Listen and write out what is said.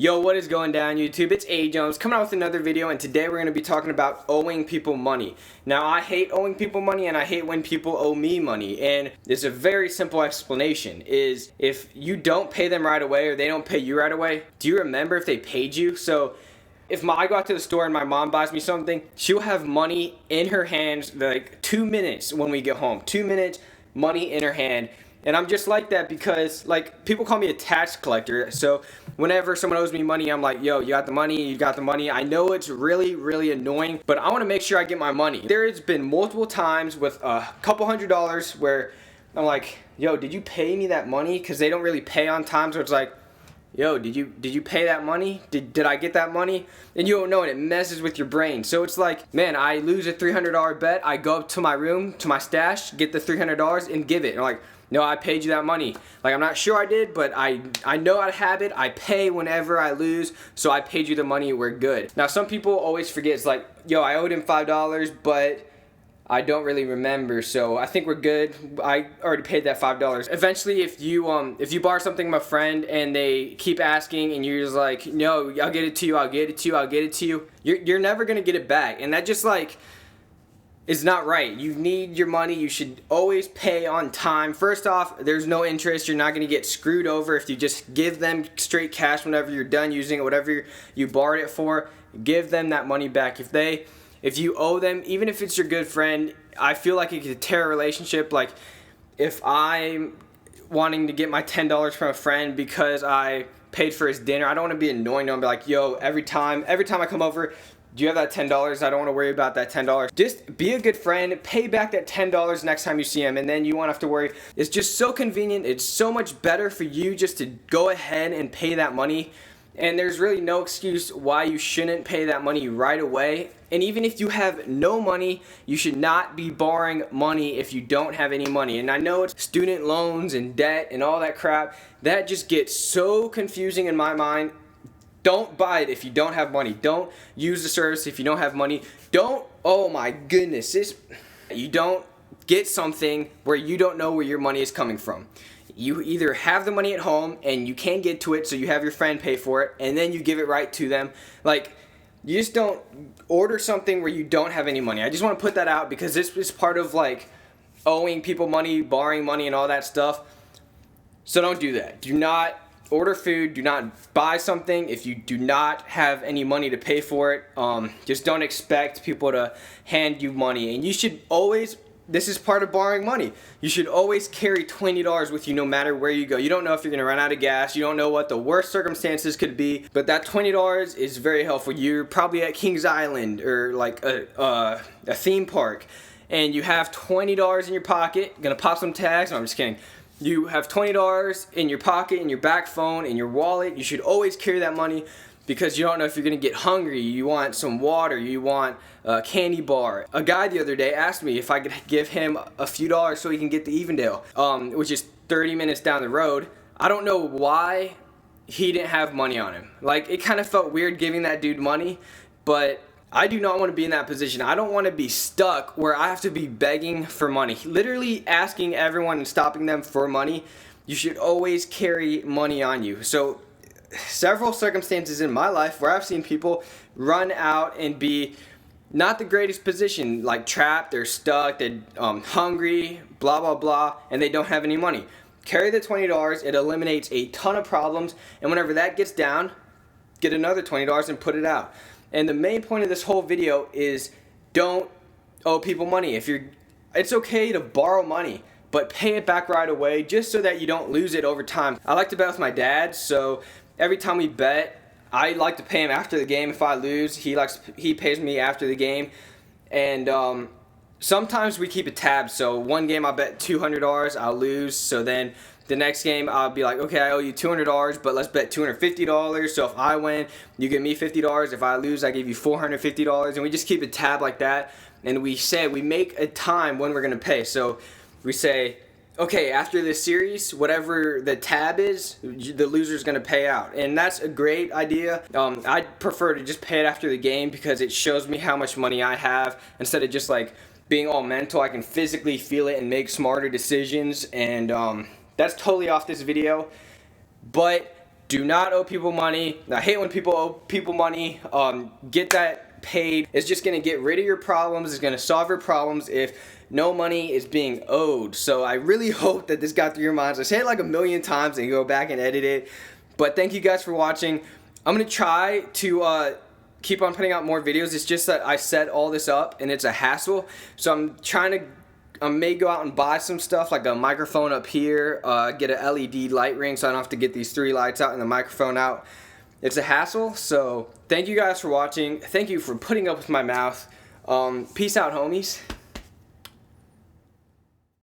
Yo, what is going down YouTube? It's A Jones coming out with another video, and today we're going to be talking about owing people money. Now, I hate owing people money, and I hate when people owe me money, and there's a very simple explanation, is if you don't pay them right away or they don't pay you right away, do you remember if they paid you? So if I go out to the store and my mom buys me something, she'll have money in her hands like 2 minutes when we get home. 2 minutes, money in her hand. And I'm just like that because, like, people call me a tax collector. So whenever someone owes me money, I'm like, yo, you got the money, you got the money. I know it's really, really annoying, but I want to make sure I get my money. There's been multiple times with a couple $100s where I'm like, yo, did you pay me that money? Because they don't really pay on time, so it's like, yo, did you pay that money? Did I get that money? And you don't know, and it messes with your brain. So it's like, man, I lose a $300 bet. I go up to my room, to my stash, get the $300 and give it. And I'm like, no, I paid you that money. Like, I'm not sure I did, but I know how to have it. I pay whenever I lose, so I paid you the money, we're good. Now, some people always forget. It's like, yo, I owed him $5, but I don't really remember, so I think we're good. I already paid that $5. Eventually, if you borrow something from a friend and they keep asking and you're just like, no, I'll get it to you, I'll get it to you, I'll get it to you, you're never gonna get it back. And that just like is not right. You need your money. You should always pay on time. First off, there's no interest. You're not gonna get screwed over if you just give them straight cash whenever you're done using it, whatever you borrowed it for. Give them that money back. If you owe them, even if it's your good friend, I feel like it could tear a relationship. Like, if I'm wanting to get my $10 from a friend because I paid for his dinner, I don't want to be annoying to him and be like, yo, every time I come over, do you have that $10? I don't want to worry about that $10. Just be a good friend, pay back that $10 next time you see him, and then you won't have to worry. It's just so convenient. It's so much better for you just to go ahead and pay that money. And there's really no excuse why you shouldn't pay that money right away. And even if you have no money, you should not be borrowing money if you don't have any money. And I know it's student loans and debt and all that crap. That just gets so confusing in my mind. Don't buy it if you don't have money. Don't use the service if you don't have money. Oh my goodness, you don't get something where you don't know where your money is coming from. You either have the money at home and you can't get to it, so you have your friend pay for it, and then you give it right to them. Like, you just don't order something where you don't have any money. I just want to put that out because this is part of like owing people money, borrowing money, and all that stuff. So don't do that. Do not order food. Do not buy something if you do not have any money to pay for it. Just don't expect people to hand you money. And you should always, this is part of borrowing money, you should always carry $20 with you no matter where you go. You don't know if you're going to run out of gas. You don't know what the worst circumstances could be. But that $20 is very helpful. You're probably at Kings Island or like a theme park, and you have $20 in your pocket. Going to pop some tags? No, I'm just kidding. You have $20 in your pocket, in your back phone, in your wallet. You should always carry that money because you don't know if you're going to get hungry. You want some water. You want a candy bar. A guy the other day asked me if I could give him a few dollars so he can get to Evendale, which is 30 minutes down the road. I don't know why he didn't have money on him. Like, it kind of felt weird giving that dude money, but I do not want to be in that position. I don't want to be stuck where I have to be begging for money. Literally asking everyone and stopping them for money. You should always carry money on you. So, several circumstances in my life where I've seen people run out and be not the greatest position, like trapped, they're stuck, they're hungry, blah, blah, blah, and they don't have any money. Carry the $20. It eliminates a ton of problems. And whenever that gets down, get another $20 and put it out. And the main point of this whole video is don't owe people money. It's okay to borrow money, but pay it back right away just so that you don't lose it over time. I like to bet with my dad, so every time we bet, I like to pay him after the game. If I lose, he pays me after the game. And sometimes we keep a tab, so one game I'll bet $200, I'll lose, so then the next game, I'll be like, okay, I owe you $200, but let's bet $250. So if I win, you give me $50. If I lose, I give you $450. And we just keep a tab like that. And we make a time when we're going to pay. So we say, okay, after this series, whatever the tab is, the loser's going to pay out. And that's a great idea. I prefer to just pay it after the game because it shows me how much money I have instead of just like being all mental. I can physically feel it and make smarter decisions. And that's totally off this video, but Do not owe people money. I hate when people owe people money. Get that paid. It's just going to get rid of your problems. It's going to solve your problems if no money is being owed. So I really hope that this got through your minds. I say it like a million times and you go back and edit it. But thank you guys for watching. I'm going to try to keep on putting out more videos. It's just that I set all this up and it's a hassle. So I'm trying to, I may go out and buy some stuff like a microphone up here, get a LED light ring so I don't have to get these 3 lights out and the microphone out. It's a hassle. So thank you guys for watching. Thank you for putting up with my mouth. Peace out, homies.